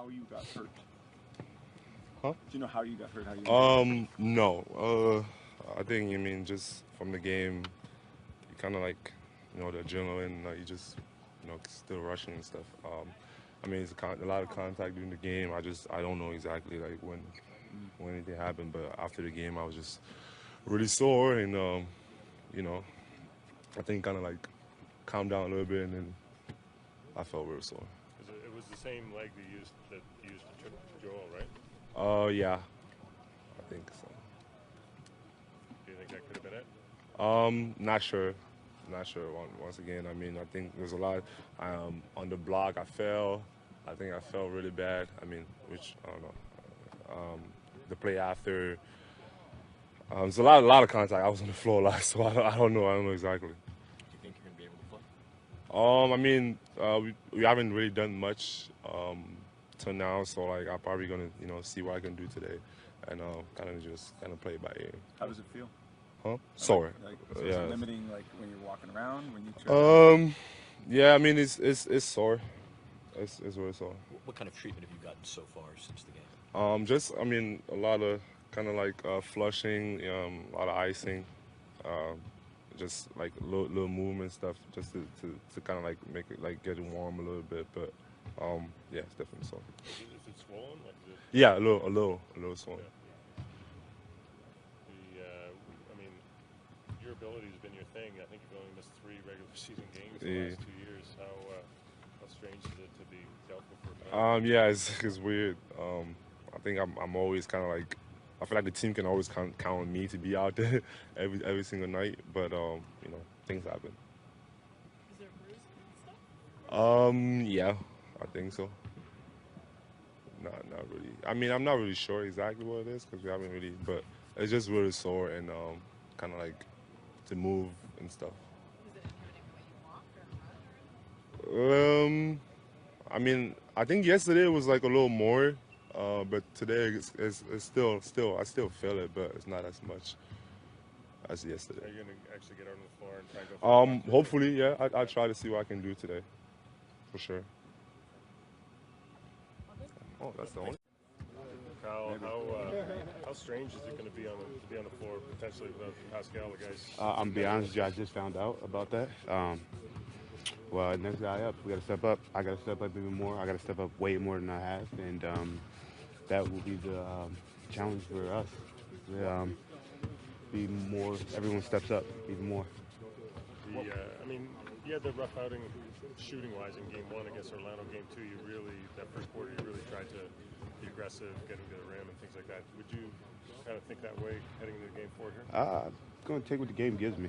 how you got hurt? Huh? Do you know how you got hurt? How you? No. I think you mean just from the game. You kind of like, the adrenaline. You just, still rushing and stuff. I mean, it's a lot of contact during the game. I don't know exactly like when anything happened, but after the game, I was just really sore, and you know, I think kind of like calmed down a little bit, and then I felt real sore. It was the same leg that you used to trip Joel, right? Yeah, I think so. Do you think that could have been it? Not sure. Not sure. Once again, I mean, I think there's a lot. On the block, I fell. I think I fell really bad. I mean, which I don't know. The play after, it's a lot of contact. I was on the floor a lot, so I don't know. I don't know exactly. Do you think you're gonna be able to play? I mean, we haven't really done much till now, so like I'm probably gonna see what I can do today, and kind of play it by ear. How does it feel? Huh? Sore. Is Yeah. it limiting like when you're walking around when you? Yeah. I mean, it's sore. It's really sore. What kind of treatment have you gotten so far since the game? I mean, a lot of kind of like flushing, a lot of icing, just like little movement stuff, just to kind of like make it like get it warm a little bit. But yeah, it's definitely sore. Is it swollen? Yeah, a little swollen. Yeah. I mean, your ability has been your thing. I think you've only missed 3 regular season games in the last 2 years. How strange is it to be dealt with for? Yeah, it's weird. I think I'm always kind of like, I feel like the team can always count on me to be out there every single night, but things happen. Is there bruising and stuff? Yeah, I think so. Not really. I mean, I'm not really sure exactly what it is because we haven't really, but it's just really sore and kind of like to move and stuff. Is it inhibiting the way you walk or run? Or anything? I mean, I think yesterday was like a little more, but today it's still I still feel it, but it's not as much as yesterday. Are you going to actually get out on the floor and try to go for Hopefully, yeah. I'll try to see what I can do today, for sure. Oh, that's the only. How strange is it going to be on the floor potentially without Pascal, the guys? I'm be honest with you, I just found out about that. Well, next guy up, we got to step up. I got to step up even more. I got to step up way more than I have, and that will be the challenge for us. Be more. Everyone steps up even more. I mean, you had the rough outing shooting-wise in Game 1 against Orlando. Game 2, that first quarter, you really tried to be aggressive, getting to the rim and things like that. Would you kind of think that way heading into Game 4 here? I'm going to take what the game gives me.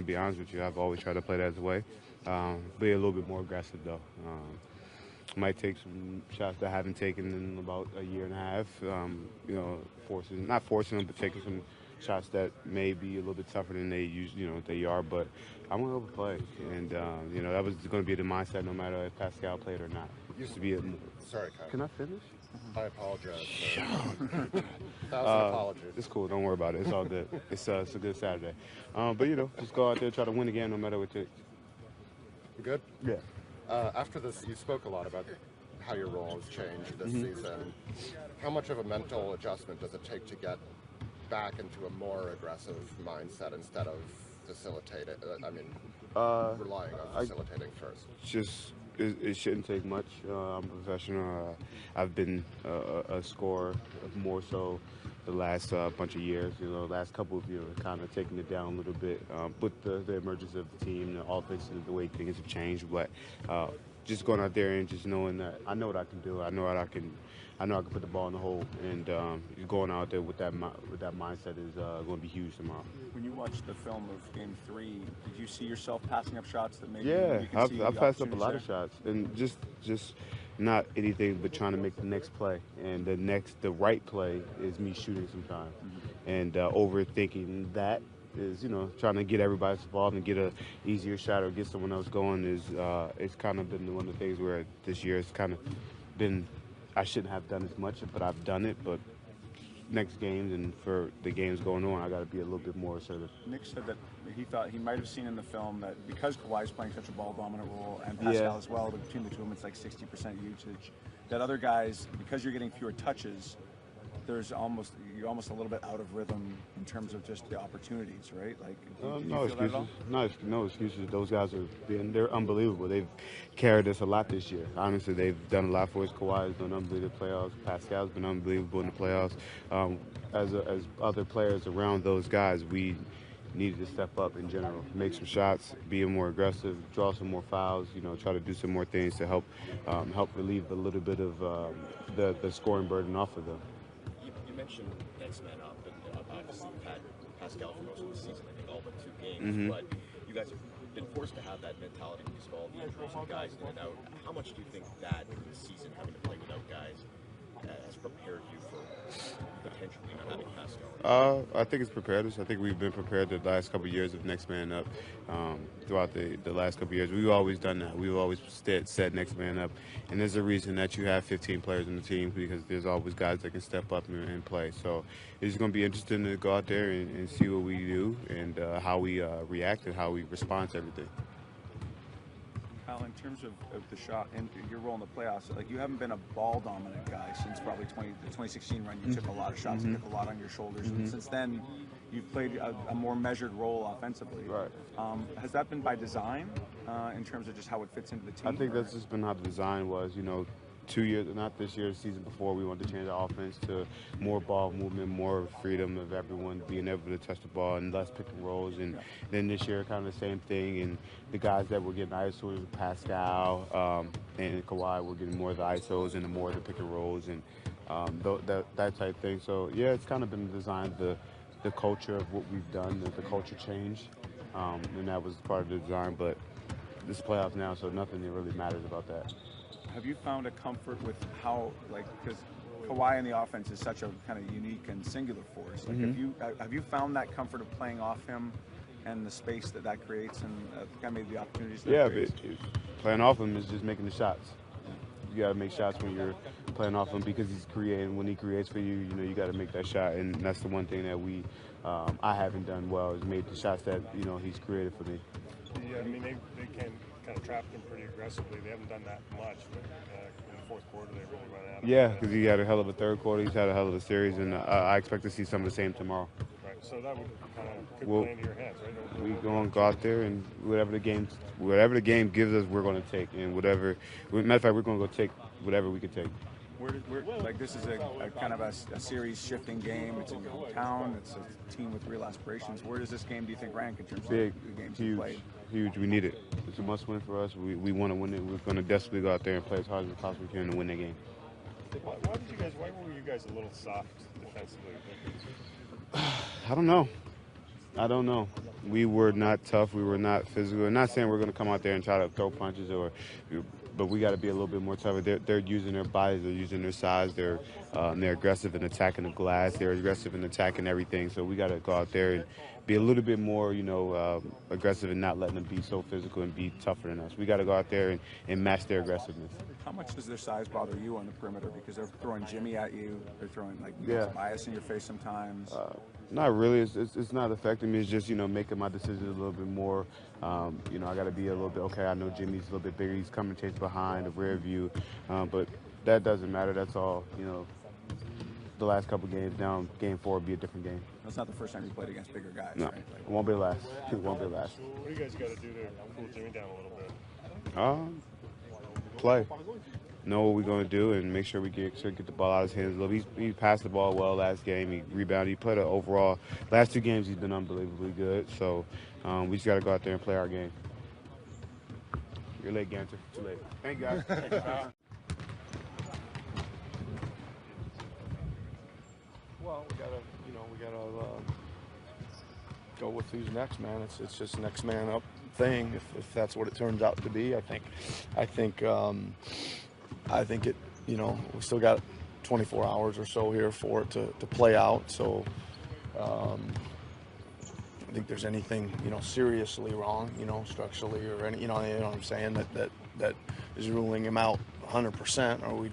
Be honest with you, I've always tried to play that way. Be a little bit more aggressive, though. Might take some shots that I haven't taken in about a year and a half. Not forcing them, but taking some shots that may be a little bit tougher than they are. But I'm going to overplay, and that was going to be the mindset no matter if Pascal played or not. Used to be a. Sorry, Kyle. Can I finish? I apologize. Thousand apologies. It's cool. Don't worry about it. It's all good. It's a good Saturday. But just go out there, try to win again, no matter what it takes. You good? Yeah. After this, you spoke a lot about how your role has changed this season. How much of a mental adjustment does it take to get back into a more aggressive mindset instead of facilitating? Relying on facilitating first. It shouldn't take much. I'm a professional. I've been a scorer more so the last bunch of years. Last couple of years, kind of taking it down a little bit with the emergence of the team, the offense, and the way things have changed. But just going out there and just knowing that I know what I can do. I know I can put the ball in the hole, and going out there with that mindset is going to be huge tomorrow. When you watched the film of Game 3, did you see yourself passing up shots that maybe? Yeah, you can see I've passed up a lot there? of shots, and just not anything but trying to make the next play, and the right play is me shooting sometime, and overthinking that is trying to get everybody involved and get a easier shot or get someone else going is it's kind of been one of the things where this year it's kind of been. I shouldn't have done as much, but I've done it. But next games and for the games going on, I got to be a little bit more assertive. Nick said that he thought he might have seen in the film that because Kawhi's playing such a ball-dominant role, and Pascal as well, but between the two of them, it's like 60% usage, that other guys, because you're getting fewer touches, you're almost a little bit out of rhythm in terms of just the opportunities, right? Like, did you feel that at all? No excuses. Those guys they're unbelievable. They've carried us a lot this year. Honestly, they've done a lot for us. Kawhi has done unbelievable playoffs. Pascal's been unbelievable in the playoffs. As other players around those guys, we needed to step up in general, make some shots, be more aggressive, draw some more fouls. Try to do some more things to help relieve a little bit of the scoring burden off of them. You mentioned next man up, and obviously you've had Pascal for most of the season, I think all but 2 games, but you guys have been forced to have that mentality because of all the injuries and guys in and out. How much do you think that in the season, having to play without guys, has prepared you for potentially not having Pascal? I think it's prepared us. I think we've been prepared the last couple of years of next man up. Throughout the last couple of years, we've always done that. We've always set next man up, and there's a reason that you have 15 players in the team because there's always guys that can step up and play. So it's going to be interesting to go out there and see what we do and how we react and how we respond to everything. Kyle, in terms of the shot and your role in the playoffs, like you haven't been a ball-dominant guy since probably the 2016 run. You took a lot of shots, you took a lot on your shoulders, and since then, you've played a more measured role offensively. Right. Has that been by design in terms of just how it fits into the team? I think that's just been how the design was. 2 years, not this year, the season before, we wanted to change the offense to more ball movement, more freedom of everyone being able to touch the ball and less pick and rolls. And then this year, kind of the same thing. And the guys that were getting ISOs, Pascal and Kawhi, were getting more of the ISOs and more of the pick and rolls and that type thing. So, yeah, it's kind of been designed, the culture of what we've done, the culture change. And that was part of the design. But this playoffs now, so nothing really matters about that. Have you found a comfort with how, because Kawhi in the offense is such a kind of unique and singular force. Like, have you found that comfort of playing off him and the space that creates and kind of maybe the opportunities that creates? Playing off him is just making the shots. You got to make shots when you're playing off him because he's creating. When he creates for you, you got to make that shot, and that's the one thing that I haven't done well is made the shots that he's created for me. Yeah, I mean they can kind of trap him pretty aggressively. They haven't done that much, but in the fourth quarter they really run out of it. Yeah, because he had a hell of a third quarter. He's had a hell of a series, and I expect to see some of the same tomorrow. Right, so that would kind of play into your hands, right? We're going to go out there and whatever the game gives us, we're going to take. And matter of fact, we're going to go take whatever we can take. This is a kind of a series-shifting game. It's in your hometown. It's a team with real aspirations. Where does this game, do you think, rank in terms of the games you played? Huge. We need it. It's a must-win for us. We want to win it. We're going to desperately go out there and play as hard as we possibly can to win that game. Why were you guys a little soft defensively? I don't know. We were not tough. We were not physical. I'm not saying we're going to come out there and try to throw punches but we got to be a little bit more tougher. They're using their bodies. They're using their size. They're aggressive in attacking the glass. They're aggressive in attacking everything. So we got to go out there and be a little bit more, aggressive and not letting them be so physical and be tougher than us. We got to go out there and match their aggressiveness. How much does their size bother you on the perimeter? Because they're throwing Jimmy at you. They're throwing bias in your face sometimes. Not really. It's not affecting me. It's just making my decisions a little bit more. I got to be a little bit okay. I know Jimmy's a little bit bigger. He's coming chase behind the rear view, but that doesn't matter. That's all. The last couple games down, game 4 will be a different game. That's not the first time you played against bigger guys, no, right? It won't be the last. It won't be the last. What do you guys got to do to cool Jimmy down a little bit? Play. Know what we're going to do and make sure we get the ball out of his hands a little. He passed the ball well last game. He rebounded. He played overall. Last 2 games he's been unbelievably good. So we just got to go out there and play our game. You're late, Ganter. Too late. Thank you, guys. Well, we gotta go with who's next, man. It's just next man up thing. If that's what it turns out to be, I think it. We still got 24 hours or so here for it to play out. So I think there's anything seriously wrong, structurally or any, what I'm saying, that is ruling him out 100%, or we'd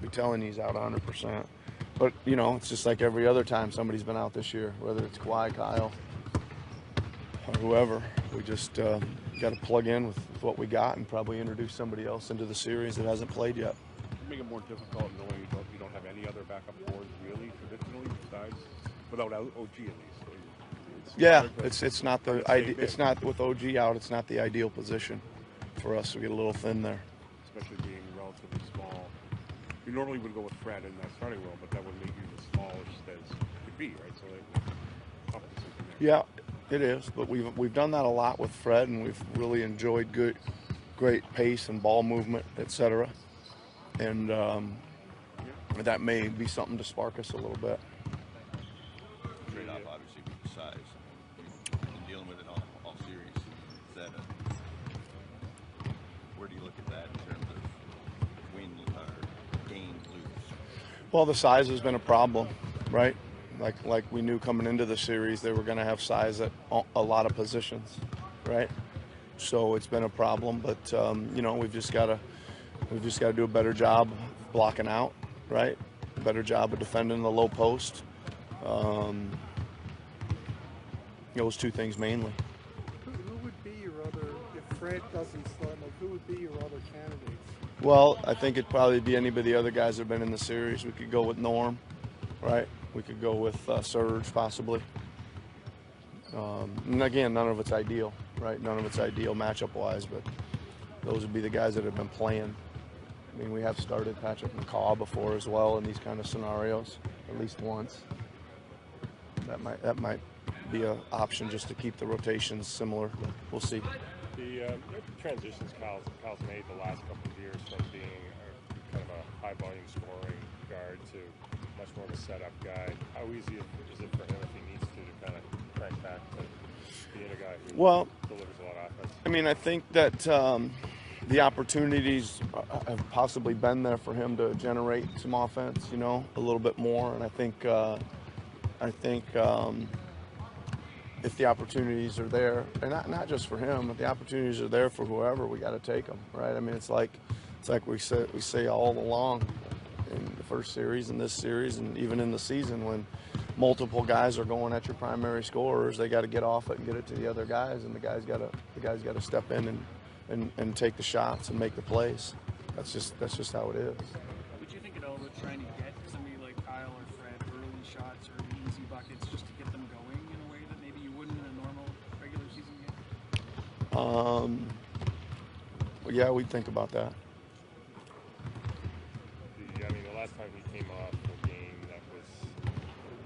be telling he's out 100%. But, you know, it's just like every other time somebody's been out this year, whether it's Kawhi, Kyle, or whoever. We just got to plug in with what we got and probably introduce somebody else into the series that hasn't played yet. Make it more difficult knowing you don't have any other backup forwards really traditionally besides without OG at least. Yeah, it's not the idea. It's not with OG out. It's not the ideal position for us. We get a little thin there, especially being relatively small. You normally would go with Fred in that starting role, but that would make you as smallish as could be, right? So up to something there. Yeah, it is. But we've done that a lot with Fred, and we've really enjoyed great pace and ball movement, etc. And that may be something to spark us a little bit. Trade off obviously with size. You've been dealing with it all series. Is that where do you look at that in terms of win or gain, lose? Well, the size has been a problem, right? Like we knew coming into the series they were going to have size at a lot of positions, right? So it's been a problem, but you know, we've just got to do a better job blocking out, right? A better job of defending the low post. Those two things mainly. Who would be your other, if Fred doesn't start, like who would be your other candidates? Well, I think it'd probably be any of the other guys that have been in the series. We could go with Norm, right? We could go with Serge possibly. And again, none of it's ideal, right? None of it's ideal matchup-wise, but those would be the guys that have been playing. I mean, we have started Patrick McCaw before as well in these kind of scenarios, at least once. That might be an option just to keep the rotations similar. We'll see. The transitions Kyle's made the last couple of years from being kind of a high-volume scoring guard to much more of a setup guy. How easy is it for him if he needs to kind of crank back to being a guy who delivers a lot of offense? I mean, I think that the opportunities have possibly been there for him to generate some offense, you know, a little bit more. And I think if the opportunities are there, and not just for him, but the opportunities are there for whoever, we got to take them, right? I mean, it's like we say all along in the first series, in this series, and even in the season when multiple guys are going at your primary scorers, they got to get off it and get it to the other guys, and the guys got to step in and take the shots and make the plays. That's just how it is. Would you think at all about trying to get somebody like Kyle or Fred early shots or easy buckets just to get them going in a way that maybe you wouldn't in a normal regular season game? Well, yeah, we'd think about that. I mean, the last time he came off a game that was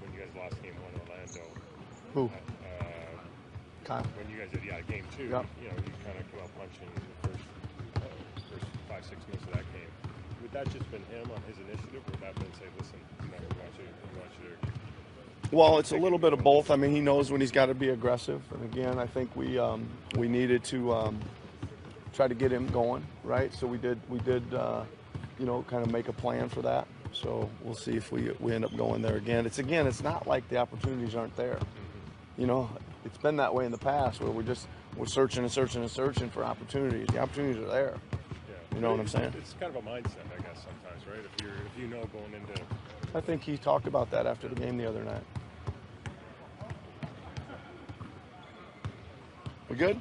when you guys lost game 1 in Orlando. Who? Kyle. When you guys did, game 2, yep. You know, you kind of come out punching in the first 5-6 minutes of that game. Would that just been him on his initiative, or would that been say, listen, we want you to? Well, it's a little bit of both. I mean, he knows when he's got to be aggressive, and again, I think we needed to try to get him going, right? So we did. You know, kind of make a plan for that. So we'll see if we end up going there again. It's not like the opportunities aren't there. You know, it's been that way in the past where we're searching and searching and searching for opportunities. The opportunities are there. Yeah. You know what I'm saying? It's kind of a mindset, I guess, sometimes, right? If you know going into. I think he talked about that after the game the other night. We good?